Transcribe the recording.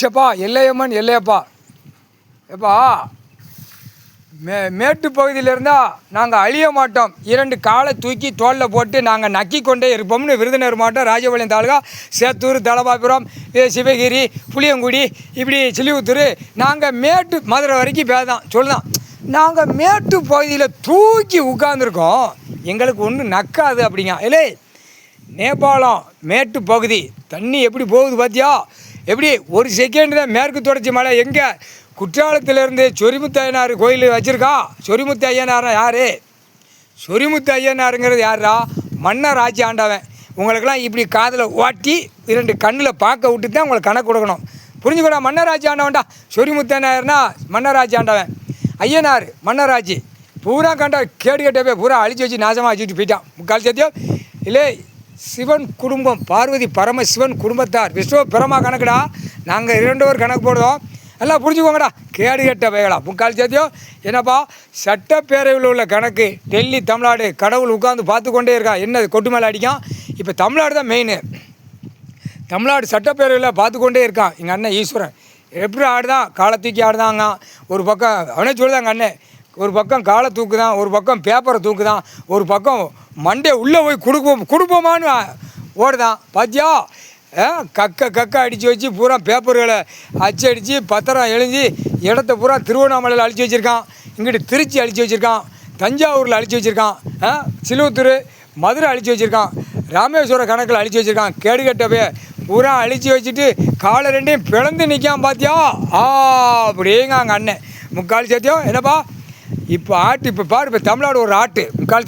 எப்பா எல்லையம்மன் எல்லையப்பா எப்பா மேட்டு பகுதியில் இருந்தால் நாங்கள் அழிய மாட்டோம், 2 காலை தூக்கி தோளில் போட்டு நாங்கள் நக்கி கொண்டே இருப்போம்னு விருதுநகர் மாவட்டம் ராஜபாளையம் தாலுகா சேத்தூர் தலபாபுரம் சிவகிரி புளியங்குடி இப்படி சிலிவுத்தூர் நாங்கள் மேட்டு மதுரை வரைக்கும் பேதான் சொல்லுதான். நாங்கள் மேட்டு பகுதியில் தூக்கி உட்காந்துருக்கோம், எங்களுக்கு ஒன்றும் நக்காது அப்படிங்க. இல்லை நேபாளம் மேட்டு பகுதி தண்ணி எப்படி போகுது பார்த்தியா, எப்படி ஒரு செகண்ட் தான் மேற்கு தொடர்ச்சி மலை எங்கே குற்றாலத்திலேருந்து சொரிமுத்து ஐயனார் கோயில் வச்சுருக்கா. சொரிமுத்து ஐயனார் யார்? சொரிமுத்து ஐயனாருங்கிறது யாரா? மன்னர் ஆட்சி ஆண்டவன். உங்களுக்கெல்லாம் இப்படி காதில் ஓட்டி 2 கண்ணில் பார்க்க விட்டு தான் உங்களுக்கு கணக்கு கொடுக்கணும், புரிஞ்சுக்கூடா. மன்னர் ஆட்சி ஆண்டவன்டா சொரிமுத்து ஐயனார்னா மன்னர் ஆட்சி ஆண்டவன். ஐயனார் மன்னர் ஆட்சி பூரா கண்ட கேடு கட்டவே பூரா அழிச்சு வச்சு நாசமாக வச்சுட்டு போயிட்டான் முக்கால் சத்தியம். இல்லை சிவன் குடும்பம், பார்வதி பரமசிவன் குடும்பத்தார் விஸ்வ பிரமா கணக்குடா. நாங்கள் 2 பேர் கணக்கு போடுறோம், எல்லாம் புரிஞ்சுக்கோங்கடா. கேடு கட்ட வைகளா முக்கால் சேர்த்தியும். என்னப்பா சட்டப்பேரவையில் உள்ள கணக்கு டெல்லி தமிழ்நாடு கடவுள் உட்காந்து பார்த்து கொண்டே இருக்கான், என்ன கொட்டு மேலே அடிக்கான். இப்போ தமிழ்நாடு தான் மெயின், தமிழ்நாடு சட்டப்பேரவையில் பார்த்து கொண்டே இருக்கான் எங்கள் அண்ணன் ஈஸ்வரன். எப்படி ஆடுதான், காலை தூக்கி ஆடுதாங்க. ஒரு பக்கம் அவனே சொல்லுதாங்க அண்ணன், ஒரு பக்கம் காலை தூக்குதான், ஒரு பக்கம் பேப்பரை தூக்குதான், ஒரு பக்கம் மண்டே உள்ளே போய் கொடுப்போமான்னு ஓடுதான். பாத்தியா கக்க அடித்து வச்சு பூரா பேப்பர்களை அடித்து பத்திரம் எழுதி இடத்த பூரா திருவண்ணாமலையில் அழிச்சு வச்சுருக்கான், இங்கிட்டு திருச்சி அழிச்சு வச்சுருக்கான், தஞ்சாவூரில் அழிச்சு வச்சுருக்கான், சிலுவத்தூர் மதுரை அழிச்சு வச்சுருக்கான், ராமேஸ்வரம் கணக்கில் அழிச்சு வச்சுருக்கான். கேடுகட்டவே பூரா அழிச்சு வச்சுட்டு காலை 2ஐயும் பிளந்து நிற்கான் பார்த்தியா. அப்படிங்க அங்கே அண்ணன் முக்கால் சத்தியம். என்னப்பா இப்போ ஆட்டு இப்போ பாரு, இப்போ தமிழ்நாடு ஒரு ஆட்டு முக்கால்